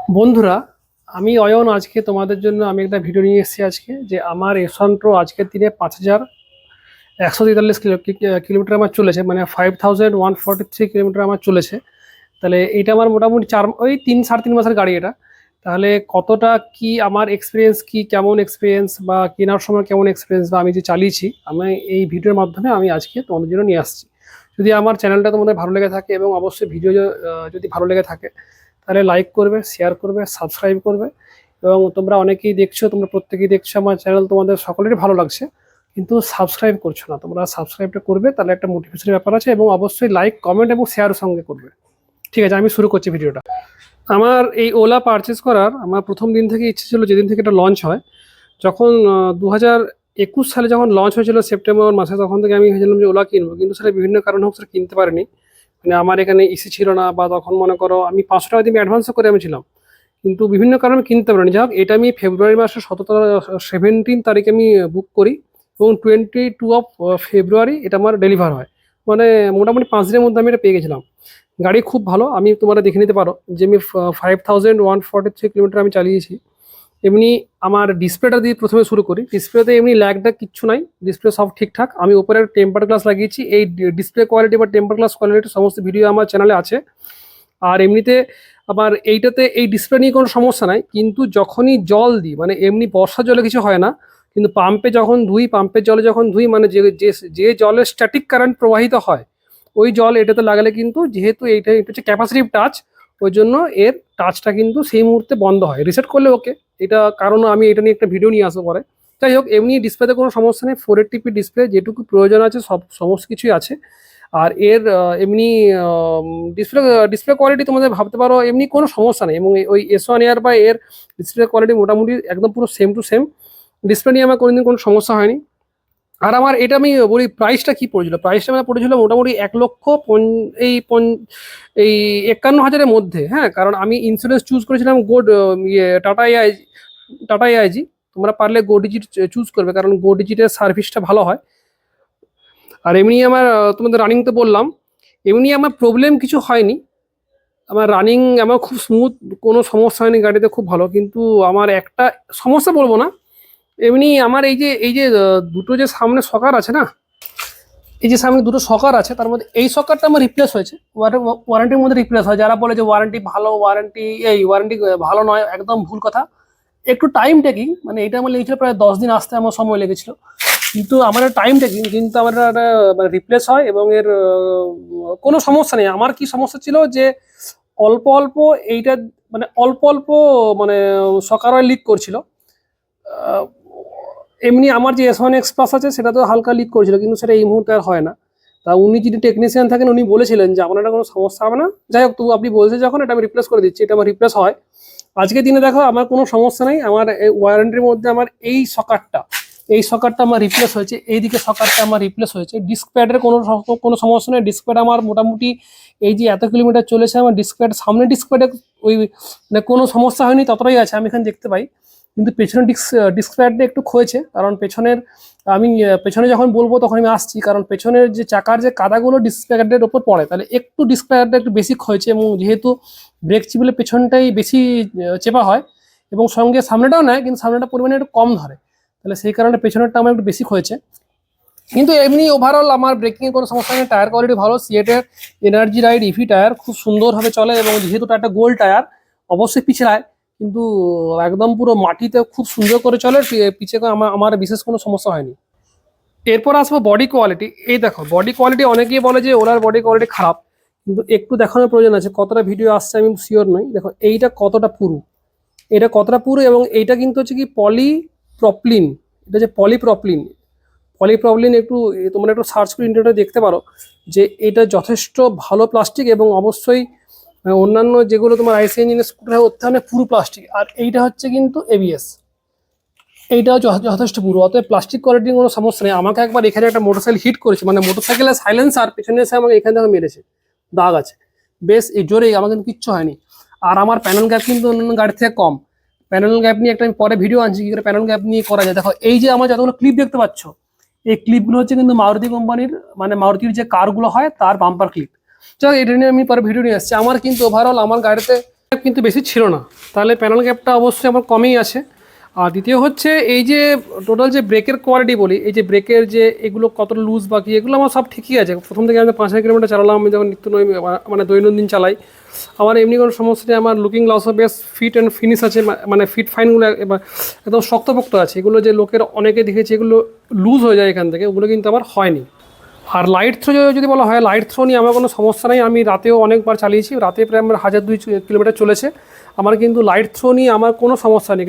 বন্ধুরা, আমি অয়ন। আজকে তোমাদের জন্য আমি একটা ভিডিও নিয়ে এসেছি আজকে, যে আমার এসন্ট্রো আজকের দিনে 5143 কিলোমিটার আমার চলেছে, মানে 5143 কিলোমিটার আমার চলেছে। তাহলে এটা আমার মোটামুটি ওই 3 সাড়ে 3 মাসের গাড়ি এটা। তাহলে কতটা কি আমার এক্সপিরিয়েন্স, কি কেমন এক্সপিরিয়েন্স বা কেনার সময় কেমন এক্সপিরিয়েন্স বা আমি যে চালিয়েছি, আমি এই ভিডিওর মাধ্যমে আমি আজকে তোমাদের জন্য নিয়ে আসছি। যদি আমার চ্যানেলটা তোমাদের ভালো লেগে থাকে এবং অবশ্যই ভিডিও যদি ভালো লেগে থাকে, তাহলে লাইক করবে, শেয়ার করবে, সাবস্ক্রাইব করবে। এবং তোমরা অনেকেই দেখছো, তোমরা প্রত্যেকেই দেখছো আমার চ্যানেল, তোমাদের সকলেরই ভালো লাগছে, কিন্তু সাবস্ক্রাইব করছো না। তোমরা সাবস্ক্রাইবটা করবে, তাহলে একটা মোটিভেশনের ব্যাপার আছে। এবং অবশ্যই লাইক, কমেন্ট এবং শেয়ারের সঙ্গে করবে। ঠিক আছে, আমি শুরু করছি ভিডিওটা। আমার এই ওলা পারচেস করার আমার প্রথম দিন থেকে ইচ্ছে ছিল, যেদিন থেকে এটা লঞ্চ হয়। যখন 2021 সালে যখন লঞ্চ হয়েছিল সেপ্টেম্বর মাসে, তখন থেকে আমি ভেবেছিলাম যে ওলা কিনবো, কিন্তু সেটা বিভিন্ন কারণ হোক সেটা কিনতে পারিনি। মানে আমার এখানে ইসি ছিল না, বা তখন মনে করো আমি 500 টাকা দিয়ে অ্যাডভান্সও করে আমি ছিলাম, কিন্তু বিভিন্ন কারণে আমি কিনতে পারিনি। যাই হোক, এটা আমি ফেব্রুয়ারি মাসের 17 তারিখে আমি বুক করি, এবং 22 ফেব্রুয়ারি এটা আমার ডেলিভার হয়। মানে মোটামুটি 5 দিনের মধ্যে আমি এটা পেয়ে গেছিলাম। গাড়ি খুব ভালো, আমি তোমরা দেখে নিতে পারো যে আমি 5143 কিলোমিটার আমি চালিয়েছি। এমনি আমার ডিসপ্লেটা দিয়ে প্রথমে শুরু করি। ডিসপ্লেতে এমনি ল্যাগটা কিচ্ছু নাই, ডিসপ্লে সব ঠিকঠাক। আমি উপরে টেম্পার গ্লাস লাগিয়েছি। এই ডিসপ্লে কোয়ালিটি বা টেম্পার গ্লাস কোয়ালিটি সমস্ত ভিডিও আমার চ্যানেলে আছে। আর এমনিতে আবার এইটাতে এই ডিসপ্লে নিয়ে কোনো সমস্যা নাই, কিন্তু যখনই জল দিই, মানে এমনি বর্ষার জলে কিছু হয় না, কিন্তু পাম্পে যখন ধুই, পাম্পের জলে যখন ধুই, মানে যে যে যে জলের স্ট্যাটিক কারেন্ট প্রবাহিত হয়, ওই জল এটাতে লাগালে কিন্তু, যেহেতু এটা এটা হচ্ছে ক্যাপাসিটিভ টাচ, ওই জন্য এর টাচটা কিন্তু সেই মুহূর্তে বন্ধ হয়। রিসেট করলে ওকে, এটা কারণ আমি এটা নিয়ে একটা ভিডিও নিয়ে আসবো পরে। যাই হোক, এমনি ডিসপ্লেতে কোনো সমস্যা নেই। 480p ডিসপ্লে, যেটুকু প্রয়োজন আছে সমস্ত কিছুই আছে। আর এর এমনি ডিসপ্লে ডিসপ্লে কোয়ালিটি তোমাদের ভাবতে পারো এমনি কোনো সমস্যা নেই। এবং ওই S1 এয়ার বা এর ডিসপ্লে কোয়ালিটি মোটামুটি একদম পুরো সেম টু সেম। ডিসপ্লে নিয়ে আমার কোনোদিন কোনো সমস্যা হয়নি। আর আমার এটা আমি বলি, প্রাইসটা কি পড়েছিল, প্রাইসটা আমার পড়েছিল মোটামুটি 1,51,000-এর মধ্যে। হ্যাঁ, কারণ আমি ইন্স্যুরেন্স চুজ করেছিলাম টাটা এআইজি। তোমরা পারলে গো ডিজিট চুজ করবে, কারণ গো ডিজিটের সার্ভিসটা ভালো হয়। আর এমনি আমার তোমাদের রানিং তো বললাম, এমনি আমার প্রবলেম কিছু হয়নি। আমার রানিং আমার খুব স্মুথ, কোনো সমস্যা হয়নি, গাড়িতে খুব ভালো। কিন্তু আমার একটা সমস্যা বলবো না, এমনি আমার এই যে দুটো যে সামনে সকার আছে না, এই যে সামনে দুটো সকার আছে, তার মধ্যে এই সকারটা আমার রিপ্লেস হয়েছে। ওয়ারেন্টির মধ্যে রিপ্লেস হয়। যারা বলে যে ওয়ারেন্টি ভালো, ওয়ারেন্টি ভালো নয়, একদম ভুল কথা। একটু টাইম টেকিং, মানে এটা আমার লেগেছিল প্রায় 10 দিন আসতে আমার সময় লেগেছিল। কিন্তু আমার টাইম টেকিং, কিন্তু আমার একটা মানে রিপ্লেস হয়, এবং এর কোনো সমস্যা নেই। আমার কি সমস্যা ছিল যে অল্প অল্প এইটা, মানে অল্প অল্প, মানে সকার লিক করছিল। আহ, এমনি আমার যে S1 X+ আছে সেটা তো হালকা লিক করেছিল, কিন্তু সেটা এই মুহূর্তে আর হয় না। তা উনি যিনি টেকনিশিয়ান থাকেন, উনি বলেছিলেন যে আপনার কোনো সমস্যা হবে না। যাই হোক, তো আপনি বলছে যখন, এটা আমি রিপ্লেস করে দিচ্ছি, এটা আমার রিপ্লেস হয়। আজকের দিনে দেখো আমার কোনো সমস্যা নেই। আমার ওয়ারেন্টির মধ্যে আমার এই সকারটা আমার রিপ্লেস হয়েছে, এইদিকে সকারটা আমার রিপ্লেস হয়েছে। ডিস্ক প্যাডের কোনো সমস্যা নেই। ডিস্ক প্যাড আমার মোটামুটি এই যে এত কিলোমিটার চলেছে, আমার ডিস্ক প্যাড, সামনে ডিস্ক প্যাডে ওই মানে কোনো সমস্যা হয়নি, ততটাই আছে আমি এখানে দেখতে পাই। কিন্তু পেছনের ডিস্ক প্যাডটা একটু ক্ষয়েছে, কারণ পেছনের আমি পেছনে যখন বলবো তখন আমি আসছি, কারণ পেছনের যে চাকার যে কাদাগুলো ডিস্ক প্যাডের ওপর পড়ে, তাহলে একটু ডিস্ক প্যাডটা একটু বেশি ক্ষয়েছে। এবং যেহেতু ব্রেক চিপলে পেছনটাই বেশি চেপা হয়, এবং সঙ্গে সামনেটাও নেয়, কিন্তু সামনেটা পরিমাণে একটু কম ধরে, তাহলে সেই কারণে পেছনেরটা আমার একটু বেশি হয়েছে। কিন্তু এমনি ওভারঅল আমার ব্রেকিং এর কোনো সমস্যা নেই। টায়ার কোয়ালিটি ভালো। সিয়েটের এনার্জি রাইড ইভি টায়ার খুব সুন্দরভাবে চলে, এবং যেহেতু একটা গোল্ড টায়ার, অবশ্যই পিছলায়, কিন্তু একদম পুরো মাটিতে খুব সুন্দর করে চলে। পিছে আমার বিশেষ কোনো সমস্যা হয়নি। এরপর আসবো বডি কোয়ালিটি। এই দেখো, বডি কোয়ালিটি অনেকেই বলে যে ওলার বডি কোয়ালিটি খারাপ, কিন্তু একটু দেখানোর প্রয়োজন আছে। কতটা ভিডিও আসছে আমি শিওর নই। দেখো এইটা কতটা পুরু, এটা কতটা পুরো, এবং এইটা কিন্তু হচ্ছে কি পলিপ্রপলিন। এটা হচ্ছে পলিপ্রপলিন। একটু তোমরা একটু সার্চ করে ইন্টারনেটে দেখতে পারো যে এটা যথেষ্ট ভালো প্লাস্টিক, এবং অবশ্যই অন্যান্য যেগুলো তোমার আইসি ইঞ্জিনের স্কুটার হয়, ওর পুরো প্লাস্টিক। আর এইটা হচ্ছে কিন্তু ABS, এইটাও যথেষ্ট পুরো। অতএব প্লাস্টিক কোয়ালিটির কোনো সমস্যা নেই। আমাকে একবার এখানে একটা মোটরসাইকেল হিট করেছে, মানে মোটরসাইকেলের সাইলেন্সার পেছনে এসে আমাকে এখানে থেকে মেরেছে, দাগ আছে বেশ এই জোরেই, আমার কিন্তু কিচ্ছু হয়নি। আর আমার প্যানেল গ্যাপ কিন্তু অন্যান্য গাড়ির থেকে কম। প্যানেল গ্যাপ নিয়ে একটা আমি পরে ভিডিও আনছি, কি করে প্যানেল গ্যাপ নিয়ে করা যায়। দেখো এই যে আমার যতগুলো ক্লিপ দেখতে পাচ্ছ, এই ক্লিপগুলো হচ্ছে কিন্তু মারুতি কোম্পানির, মানে মারুতির যে কারগুলো হয় তার বাম্পার ক্লিপ। চলো এটা নিয়ে আমি পরে ভিডিও নিয়ে আসছি। আমার কিন্তু ওভারঅল আমার গাড়িতে কিন্তু বেশি ছিল না, তাহলে প্যানেল গ্যাপটা অবশ্যই আমার কমই আছে। আর দ্বিতীয় হচ্ছে এই যে টোটাল যে ব্রেকের কোয়ালিটি বলি, এই যে ব্রেকের যে এগুলো কতটা লুজ বাকি এগুলো আমার সব ঠিকই আছে। প্রথম থেকে আমি 5,000 কিলোমিটার চালালাম, আমি যখন নিত্য মানে দৈনন্দিন চালাই, আমার এমনি কোনো সমস্যা নেই। আমার লুকিং গ্লাসও বেশ ফিট অ্যান্ড ফিনিশ আছে, মানে ফিট ফাইনগুলো একদম শক্তপোক্ত আছে। এগুলো যে লোকের অনেকে দেখেছি এগুলো লুজ হয়ে যায় এখান থেকে, ওগুলো কিন্তু আমার হয়নি। আর লাইট থ্রো যদি বলা হয়, লাইট থ্রো নিয়ে আমার কোনো সমস্যা নেই। আমি রাতেও অনেকবার চালিয়েছি, রাতে প্রায় আমার 1,002 কিলোমিটার চলেছে। আমার কিন্তু লাইট থ্রো নিয়ে আমার কোনো সমস্যা নেই,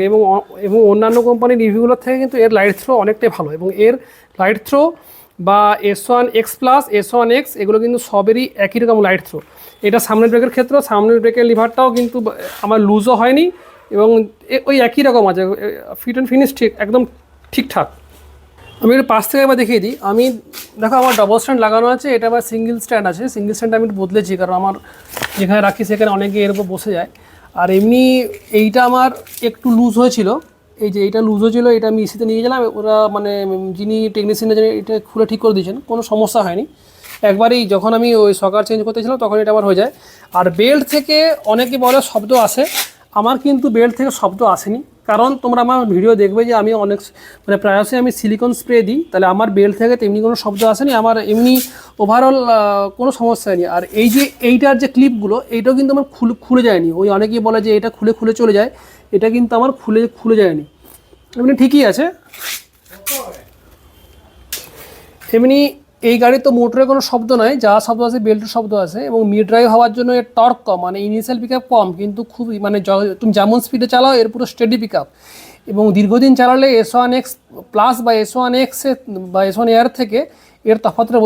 এবং অন্যান্য কোম্পানির রিভিউগুলোর থেকে কিন্তু এর লাইট থ্রো অনেকটাই ভালো। এবং এর লাইট থ্রো বা S1X প্লাস, S1X এগুলো কিন্তু সবেরই একই রকম লাইট থ্রো। এটা সামনের ব্রেকের ক্ষেত্রে, সামনের ব্রেকের লিভারটাও কিন্তু আমার লুজও হয়নি, এবং ওই একই রকম আছে, ফিট অ্যান্ড ফিনিশ ঠিক একদম ঠিকঠাক। আমি একটু পাশ থেকে একবার দেখিয়ে দিই। আমি দেখো আমার ডবল স্ট্যান্ড লাগানো আছে, এটা আবার সিঙ্গেল স্ট্যান্ড আছে। সিঙ্গেল স্ট্যান্ড আমি একটু বদলেছি, কারণ আমার যেখানে রাখি সেখানে অনেকে এর উপর বসে যায়। আর এমনি এইটা আমার একটু লুজ হয়েছিল, এই যে এইটা লুজ হয়েছিল, এটা আমি ইসিতে নিয়ে গেলাম, ওরা মানে যিনি টেকনিশিয়ান এটা খুলে ঠিক করে দিয়েছেন, কোনো সমস্যা হয়নি। একবারই যখন আমি ওই সকার চেঞ্জ করতেছিলাম তখন এটা আবার হয়ে যায়। আর বেল্ট থেকে অনেকে বলে শব্দ আসে, আমার কিন্তু বেল্ট থেকে শব্দ আসেনি। কারণ তোমরা আমার ভিডিও দেখবে যে আমি অনেক মানে প্রায়শই আমি সিলিকন স্প্রে দিই, তাহলে আমার বেল্ট থেকে তেমনি কোনো শব্দ আসেনি, আমার এমনি ওভারঅল কোনো সমস্যা নেই। আর এই যে এইটার যে ক্লিপগুলো, এইটাও কিন্তু আমার খুলে যায়নি। ওই অনেকেই বলে যে এটা খুলে খুলে চলে যায়, এটা কিন্তু আমার খুলে যায়নি, এমনি ঠিকই আছে। এমনি এই গাড়ির তো মোটরের কোনো শব্দ নয়, যা শব্দ আছে বেল্টের শব্দ আছে। এবং মিড ড্রাইভ হওয়ার জন্য এর টর্ক কম, মানে ইনিশিয়াল পিক আপ কম, কিন্তু খুবই মানে তুমি যেমন স্পিডে চালাও এর পুরো স্টেডি পিক আপ। এবং দীর্ঘদিন চালালে S1X প্লাস বা S1X বা S1 এয়ার থেকে এর তফাৎটা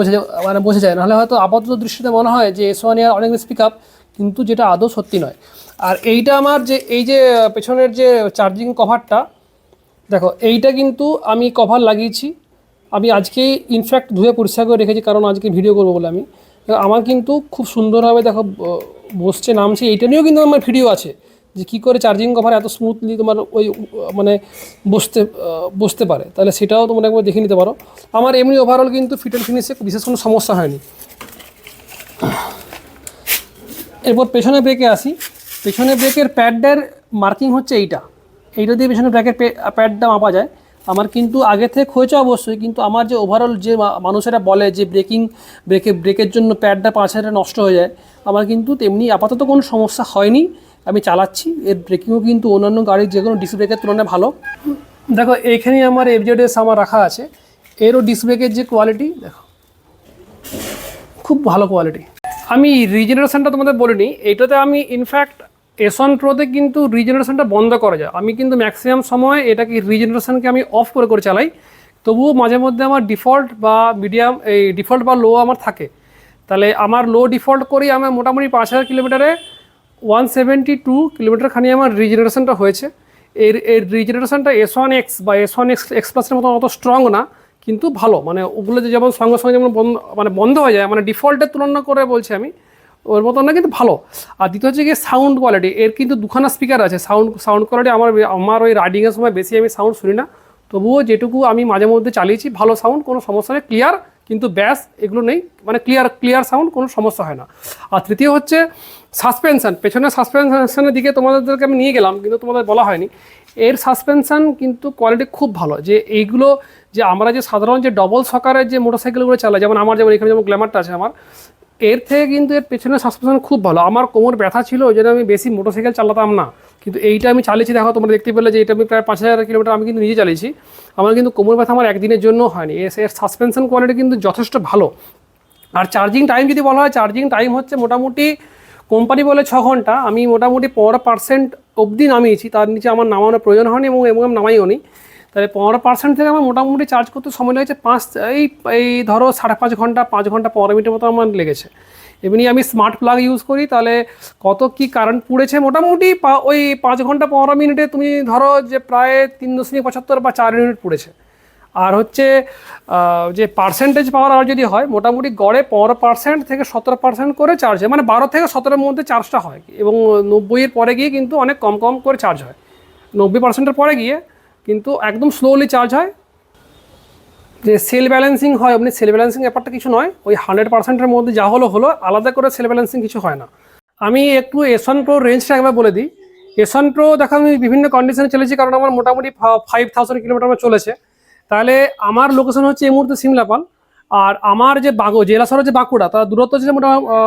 বোঝা যায়। নাহলে হয়তো আপাতত দৃষ্টিতে মনে হয় যে S1 এয়ার অনেক বেশি পিক আপ, কিন্তু যেটা আদৌ সত্যি নয়। আর এইটা আমার যে এই যে পেছনের যে চার্জিং কভারটা দেখো, এইটা কিন্তু আমি কভার লাগিয়েছি। আমি আজকে ইনফ্যাক্ট ধুয়ে পরিষ্কার করে রেখেছি, কারণ আজকে ভিডিও করবো বলে। আমি আমার কিন্তু খুব সুন্দরভাবে দেখো বসছে নামছে। এইটা নিয়েও কিন্তু আমার ভিডিও আছে যে কী করে চার্জিং কভার এত স্মুথলি তোমার ওই মানে বসতে পারে, তাহলে সেটাও তোমরা একবার দেখে নিতে পারো। আমার এমনি ওভারঅল কিন্তু ফিট অ্যান্ড ফিনিশে বিশেষ কোনো সমস্যা হয়নি। এরপর পেছনে ব্রেকে আসি। পেছনে ব্রেকের প্যাডটার মার্কিং হচ্ছে এইটা দিয়ে পেছনে ব্রেকের প্যাডটা মাপা যায়। আমার কিন্তু আগে থেকে হয়েছে অবশ্যই, কিন্তু আমার যে ওভারঅল যে মানুষেরা বলে যে ব্রেকের জন্য প্যাডটা 5,000 নষ্ট হয়ে যায়, আমার কিন্তু তেমনি আপাতত কোনো সমস্যা হয়নি। আমি চালাচ্ছি, এর ব্রেকিংও কিন্তু অন্যান্য গাড়ির যে কোনো ডিস্ক ব্রেকের তুলনায় ভালো। দেখো এইখানেই আমার FZS আমার রাখা আছে, এরও ডিস্ক ব্রেকের যে কোয়ালিটি দেখো খুব ভালো কোয়ালিটি। আমি রিজেনারেশনটা তোমাদের বলিনি, এইটাতে আমি ইনফ্যাক্ট S1 Proতে কিন্তু রিজেনারেশনটা বন্ধ করা যায়। আমি কিন্তু ম্যাক্সিমাম সময় এটাকে রিজেনারেশনকে আমি অফ করে চালাই, তবুও মাঝে মধ্যে আমার ডিফল্ট বা মিডিয়াম এই ডিফল্ট বা লো আমার থাকে। তাহলে আমার লো ডিফল্ট করেই আমার মোটামুটি 5,000 কিলোমিটারে 172 কিলোমিটার খানি আমার রিজেনারেশনটা হয়েছে। এর রিজেনারেশনটা S1X বা S1X প্লাসের মতো অত স্ট্রং না, কিন্তু ভালো। মানে ওগুলো যে যেমন সঙ্গে সঙ্গে যেমন বন্ধ হয়ে যায়, মানে ডিফল্টের তুলনা করে বলছি আমি, ওর মতো না কিন্তু ভালো। আর দ্বিতীয় হচ্ছে গিয়ে সাউন্ড কোয়ালিটি, এর কিন্তু দুখানা স্পিকার আছে। সাউন্ড কোয়ালিটি আমার ওই রাইডিংয়ের সময় বেশি আমি সাউন্ড শুনি না, তবুও যেটুকু আমি মাঝে মধ্যে চালিয়েছি ভালো সাউন্ড, কোনো সমস্যা নেই, ক্লিয়ার, কিন্তু ব্যাস এগুলো নেই, মানে ক্লিয়ার সাউন্ড, কোনো সমস্যা হয় না। আর তৃতীয় হচ্ছে সাসপেনশান। পেছনের সাসপেনশানের দিকে তোমাদেরকে আমি নিয়ে গেলাম, কিন্তু তোমাদের বলা হয়নি এর সাসপেনশান কিন্তু কোয়ালিটি খুব ভালো। যে এইগুলো যে আমরা যে সাধারণ যে ডবল সকারের যে মোটরসাইকেলগুলো চালাই, যেমন আমার যেমন এখানে যেমন গ্ল্যামারটা আছে আমার, এর থেকে কিন্তু এর পেছনের সাসপেনশন খুব ভালো। আমার কোমর ব্যথা ছিল, ওই জন্য আমি বেশি মোটরসাইকেল চালাতাম না, কিন্তু এইটা আমি চালিয়েছি। দেখো তোমরা দেখতে পেলে যে এটা আমি প্রায় 5,000 কিলোমিটার আমি কিন্তু নিজে চালিয়েছি, আমার কিন্তু কোমর ব্যথা আমার একদিনের জন্য হয়নি। এর সাসপেনশন কোয়ালিটি কিন্তু যথেষ্ট ভালো। আর চার্জিং টাইম যদি বলা হয়, চার্জিং টাইম হচ্ছে মোটামুটি কোম্পানি বলে 6 ঘন্টা, আমি মোটামুটি 15% অবধি নামিয়েছি, তার নিচে আমার নামানোর প্রয়োজন হয়নি, এবং আমি নামাইও নি। তাহলে 15% থেকে আমার মোটামুটি চার্জ করতে সময় লেগেছে এই ধরো 5.5 ঘন্টা, 5 ঘন্টা 15 মিনিটের মতো আমার লেগেছে। এমনি আমি স্মার্ট প্লাগ ইউজ করি, তাহলে কত কি কারেন্ট পুড়েছে মোটামুটি ওই 5 ঘন্টা 15 মিনিটে তুমি ধরো যে প্রায় 3.75 বা 4 ইউনিট পুড়েছে। আর হচ্ছে যে পার্সেন্টেজ পাওয়ার আর যদি হয়, মোটামুটি গড়ে 15% থেকে 17% করে চার্জ হয়, মানে 12 থেকে 17-এর মধ্যে চার্জটা হয়। এবং 90-এর পরে গিয়ে কিন্তু অনেক কম করে চার্জ হয়, 90%-এর পরে গিয়ে কিন্তু একদম স্লোলি চার্জ হয়। যে সেল ব্যালেন্সিং হয়, আপনি সেল ব্যালেন্সিং ব্যাপারটা কিছু নয়, ওই 100%-এর মধ্যে যা হলো, আলাদা করে সেল ব্যালেন্সিং কিছু হয় না। আমি একটু S1 Pro রেঞ্জটা একবার বলে দিই। S1 Pro দেখো আমি বিভিন্ন কন্ডিশনে চলেছি, কারণ আমার মোটামুটি 5000 কিলোমিটার আমার চলেছে। তাহলে আমার লোকেশন হচ্ছে এই মুহূর্তে সিমলাপাল, আর আমার যে জেলা শহর যে বাঁকুড়া, তার দূরত্ব হচ্ছে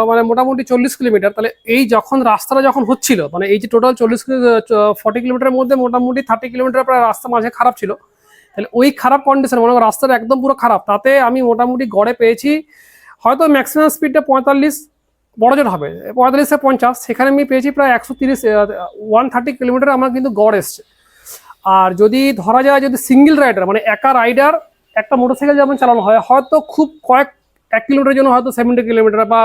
মানে মোটামুটি 40 কিলোমিটার। তাহলে এই যখন রাস্তাটা যখন হচ্ছিল, মানে এই যে টোটাল 40 কিলোমিটারের মধ্যে মোটামুটি 30 কিলোমিটার প্রায় রাস্তা মাঝে খারাপ ছিল। তাহলে ওই খারাপ কন্ডিশন, মানে রাস্তাটা একদম পুরো খারাপ, তাতে আমি মোটামুটি গড়ে পেয়েছি হয়তো ম্যাক্সিমাম স্পিডটা 45, বড় জোর হবে 45 থেকে 50, সেখানে আমি পেয়েছি প্রায় 130, 130 কিলোমিটার আমার কিন্তু গড় এসছে। আর যদি ধরা যায় যদি সিঙ্গেল রাইডার মানে একা রাইডার একটা মোটরসাইকেল যেমন চালানো হয়, হয়তো খুব 1 কিলোমিটারের জন্য হয়তো 70 কিলোমিটার বা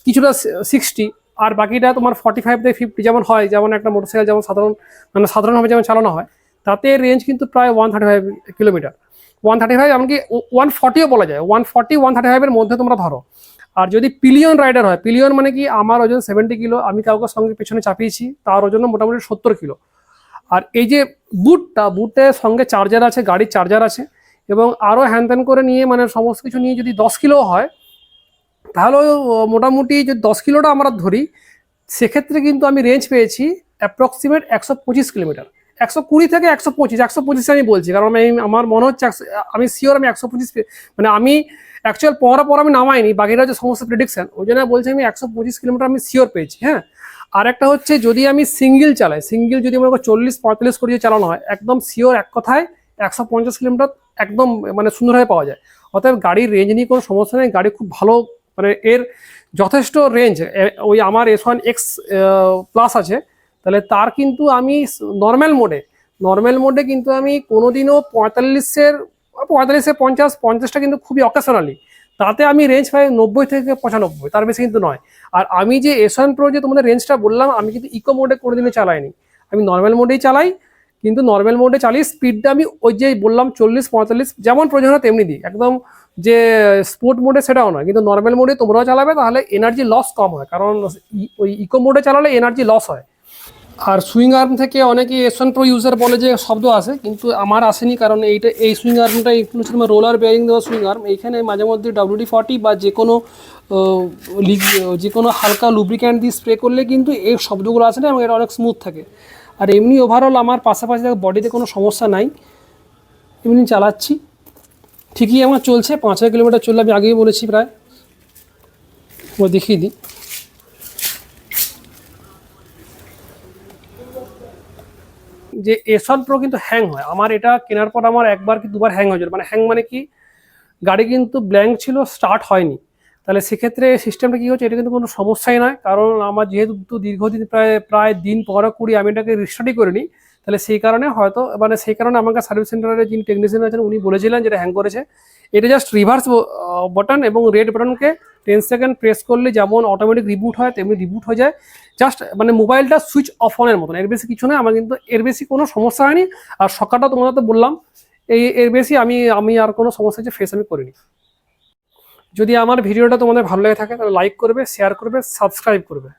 কিছুটা 60, আর বাকিটা তোমার 45 থেকে 50 যেমন হয়, যেমন একটা মোটরসাইকেল যেমন সাধারণভাবে যেমন চালানো হয়, তাতে রেঞ্জ কিন্তু প্রায় 135 কিলোমিটার, 135 এমনকি 140ও বলা যায়, 140 135-এর মধ্যে তোমরা ধরো। আর যদি পিলিয়ন রাইডার হয়, পিলিয়ন মানে কি আমার ওজন 70 কিলো, আমি কাউকে সঙ্গে পেছনে চাপিয়েছি, তার ওজন মোটামুটি 70 কিলো। আর এই যে বুটের সঙ্গে চার্জার আছে, গাড়ির চার্জার আছে, এবং আরও হ্যান ত্যান করে নিয়ে মানে সমস্ত কিছু নিয়ে যদি 10 কিলো হয়, তাহলে মোটামুটি যদি 10 কিলোটা আমরা ধরি, সেক্ষেত্রে কিন্তু আমি রেঞ্জ পেয়েছি অ্যাপ্রক্সিমেট 125 কিলোমিটার। 120 থেকে 125, 125 আমি বলছি, কারণ আমি আমার মনে হচ্ছে আমি শিওর আমি 125, মানে আমি অ্যাকচুয়াল পর আমি নামাইনি, বাকিরা যে সমস্ত প্রেডিকশন, ওই জন্য বলছি আমি 125 কিলোমিটার আমি শিওর পেয়েছি। হ্যাঁ, আর একটা হচ্ছে যদি আমি সিঙ্গেল চালাই, সিঙ্গেল যদি মনে করো 40-45 করে চালানো হয়, একদম শিওর এক কথায় 150 কিলোমিটার একদম মানে সুন্দরভাবে পাওয়া যায়। অতএব গাড়ির রেঞ্জ নিয়ে কোনো সমস্যা নেই, গাড়ি খুব ভালো, মানে এর যথেষ্ট রেঞ্জ। ওই আমার S1X প্লাস আছে, তাহলে তার কিন্তু আমি নর্মাল মোডে কিন্তু আমি কোনোদিনও 45-50টা কিন্তু খুবই অকেশনালি, তাতে আমি রেঞ্জ পাই 90 থেকে 95, তার বেশি কিন্তু নয়। আর আমি যে S1 Pro যে তোমাদের রেঞ্জটা বললাম, আমি কিন্তু ইকো মোডে কোনোদিনও চালাইনি, আমি নর্মাল মোডেই চালাই। কিন্তু নর্মাল মোডে চালিয়ে স্পিডটা আমি ওই যে বললাম 40-45 যেমন প্রয়োজন হয় তেমনি দিই, একদম যে স্পোর্ট মোডে সেটাও নয়। কিন্তু নর্মাল মোডে তোমরাও চালাবে, তাহলে এনার্জি লস কম হয়, কারণ ওই ইকো মোডে চালালে এনার্জি লস হয়। আর সুইং আর্ম থেকে অনেকেই S1 Pro ইউজার বলে যে শব্দ আসে, কিন্তু আমার আসেনি, কারণ এই সুইং আর্মটা একটু হচ্ছে তোমার রোলার বেয়ারিং দেওয়া সুইং আর্ম। এইখানে মাঝে মধ্যে WD-40 বা যে কোনো হালকা লুব্রিক্যান্ট দিয়ে স্প্রে করলে কিন্তু এই শব্দগুলো আসে না, এবং এটা অনেক স্মুথ থাকে। আর এমনি ওভারঅল আমার পাশাপাশি বডিতে কোনো সমস্যা নাই, এমনি চালাচ্ছি ঠিকই আমার চলছে। 5 কিলোমিটার চললে, আমি আগেই বলেছি প্রায়, দেখিয়ে দিই। যে S1 Pro কিন্তু হ্যাং হয়, আমার এটা কেনার পর আমার একবার কি দুবার হ্যাং হয়েছিল। মানে হ্যাং মানে কি, গাড়ি কিন্তু ব্ল্যাঙ্ক ছিল, স্টার্ট হয়নি। তাহলে সেক্ষেত্রে সিস্টেমটা কী হচ্ছে, এটা কিন্তু কোনো সমস্যাই নয়, কারণ আমার যেহেতু দীর্ঘদিন প্রায় দিন 15-20 আমি এটাকে রিস্টার্টই করিনি। তাহলে সেই কারণে হয়তো মানে সেই কারণে আমাকে সার্ভিস সেন্টারের যিনি টেকনিশিয়ান আছেন উনি বলেছিলেন যেটা হ্যাং করেছে। এটা জাস্ট রিভার্স বাটন এবং রেড বাটনকে 10 সেকেন্ড প্রেস করলে যেমন অটোমেটিক রিবুট হয়, তেমনি রিবুট হয়ে যায়। জাস্ট মানে মোবাইলটা সুইচ অফ অনের মতন, এর বেশি কিছু নয়। আমার কিন্তু এর বেশি কোনো সমস্যা হয়নি। আর সকালটা তোমাদের তো বললাম, এর বেশি আমি আর কোনো সমস্যা হচ্ছে ফেস আমি করিনি। যদি আমার ভিডিওটা তোমাদের ভালো লেগে থাকে, তাহলে লাইক করবে, শেয়ার করবে, সাবস্ক্রাইব করবে।